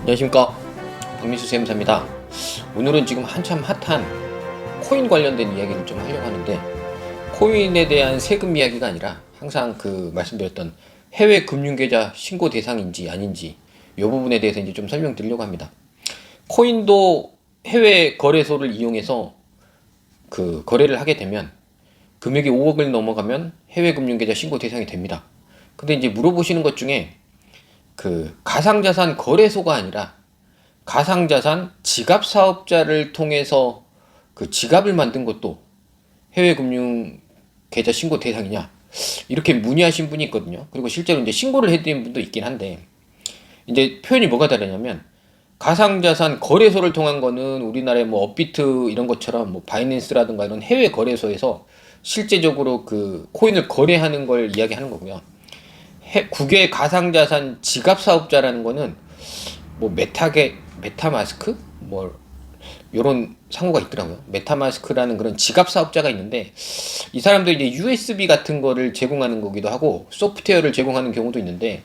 안녕하십니까, 박민수 쌤사입니다. 오늘은 지금 한참 핫한 코인 관련된 이야기를 좀 하려고 하는데, 코인에 대한 세금 이야기가 아니라 항상 말씀드렸던 해외 금융계좌 신고 대상인지 아닌지 이 부분에 대해서 이제 좀 설명드리려고 합니다. 코인도 해외 거래소를 이용해서 거래를 하게 되면 금액이 5억을 넘어가면 해외 금융계좌 신고 대상이 됩니다. 근데 이제 물어보시는 것 중에 가상자산 거래소가 아니라 가상자산 지갑 사업자를 통해서 지갑을 만든 것도 해외금융 계좌 신고 대상이냐, 이렇게 문의하신 분이 있거든요. 그리고 실제로 이제 신고를 해드린 분도 있긴 한데, 이제 표현이 뭐가 다르냐면, 가상자산 거래소를 통한 거는 우리나라의 뭐 업비트 이런 것처럼 뭐 바이낸스라든가 이런 해외 거래소에서 실제적으로 코인을 거래하는 걸 이야기하는 거고요. 국외 가상자산 지갑 사업자라는 거는 뭐 메타마스크 뭐 요런 상호가 있더라고요. 메타마스크라는 그런 지갑 사업자가 있는데, 이 사람들이 이제 USB 같은 거를 제공하는 거기도 하고 소프트웨어를 제공하는 경우도 있는데,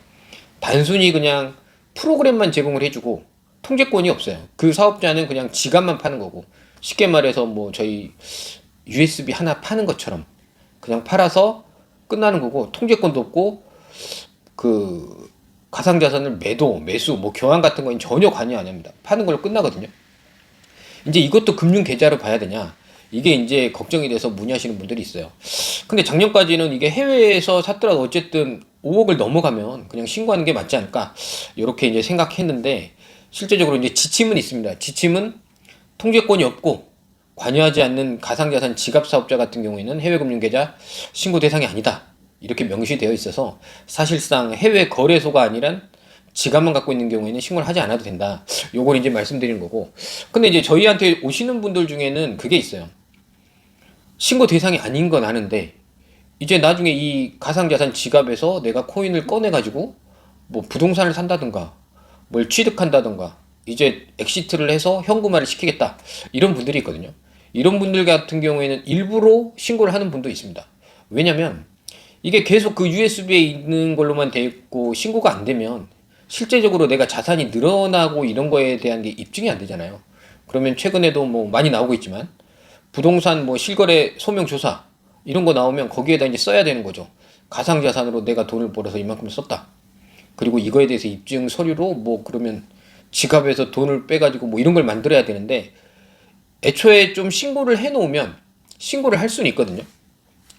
단순히 그냥 프로그램만 제공을 해주고 통제권이 없어요. 그 사업자는 그냥 지갑만 파는 거고, 쉽게 말해서 뭐 저희 USB 하나 파는 것처럼 그냥 팔아서 끝나는 거고, 통제권도 없고 가상자산을 매수, 뭐 교환 같은 거는 전혀 관여 안 합니다. 파는 걸로 끝나거든요. 이제 이것도 금융계좌로 봐야 되냐, 이게 이제 걱정이 돼서 문의하시는 분들이 있어요. 근데 작년까지는 이게 해외에서 샀더라도 어쨌든 5억을 넘어가면 그냥 신고하는 게 맞지 않을까, 이렇게 이제 생각했는데, 실제적으로 이제 지침은 있습니다. 지침은 통제권이 없고 관여하지 않는 가상자산 지갑 사업자 같은 경우에는 해외금융계좌 신고 대상이 아니다, 이렇게 명시되어 있어서 사실상 해외 거래소가 아니란 지갑만 갖고 있는 경우에는 신고를 하지 않아도 된다, 요걸 이제 말씀드리는 거고. 근데 이제 저희한테 오시는 분들 중에는 그게 있어요. 신고 대상이 아닌 건 아는데 이제 나중에 이 가상자산 지갑에서 내가 코인을 꺼내 가지고 뭐 부동산을 산다든가 뭘 취득한다든가 이제 엑시트를 해서 현금화를 시키겠다, 이런 분들이 있거든요. 이런 분들 같은 경우에는 일부러 신고를 하는 분도 있습니다. 왜냐면 이게 계속 USB에 있는 걸로만 돼 있고 신고가 안 되면 실제적으로 내가 자산이 늘어나고 이런 거에 대한 게 입증이 안 되잖아요. 그러면 최근에도 뭐 많이 나오고 있지만, 부동산 뭐 실거래 소명 조사 이런 거 나오면 거기에다 이제 써야 되는 거죠. 가상자산으로 내가 돈을 벌어서 이만큼 썼다, 그리고 이거에 대해서 입증 서류로 뭐 그러면 지갑에서 돈을 빼가지고 뭐 이런 걸 만들어야 되는데, 애초에 좀 신고를 해놓으면 신고를 할 수는 있거든요.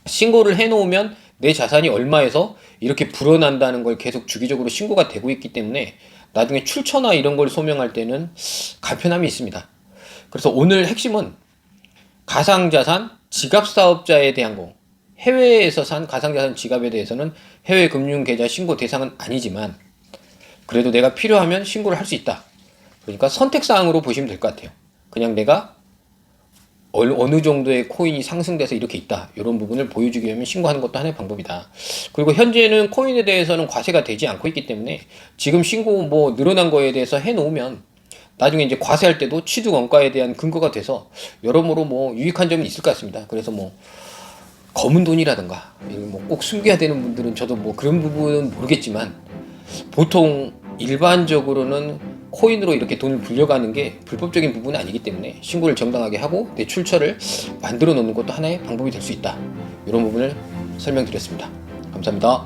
신고를 해놓으면 내 자산이 얼마에서 이렇게 불어난다는 걸 계속 주기적으로 신고가 되고 있기 때문에 나중에 출처나 이런 걸 소명할 때는 간편함이 있습니다. 그래서 오늘 핵심은 가상자산 지갑 사업자에 대한 거, 해외에서 산 가상자산 지갑에 대해서는 해외 금융계좌 신고 대상은 아니지만 그래도 내가 필요하면 신고를 할 수 있다. 그러니까 선택사항으로 보시면 될 것 같아요. 그냥 내가 어느 정도의 코인이 상승돼서 이렇게 있다, 이런 부분을 보여주기 위하면 신고하는 것도 하나의 방법이다. 그리고 현재는 코인에 대해서는 과세가 되지 않고 있기 때문에 지금 신고 뭐 늘어난 거에 대해서 해놓으면 나중에 이제 과세할 때도 취득 원가에 대한 근거가 돼서 여러모로 뭐 유익한 점이 있을 것 같습니다. 그래서 뭐 검은 돈이라든가 뭐 꼭 숨겨야 되는 분들은 저도 뭐 그런 부분은 모르겠지만, 보통 일반적으로는 코인으로 이렇게 돈을 불려가는 게 불법적인 부분은 아니기 때문에 신고를 정당하게 하고 내 출처를 만들어 놓는 것도 하나의 방법이 될 수 있다, 이런 부분을 설명드렸습니다. 감사합니다.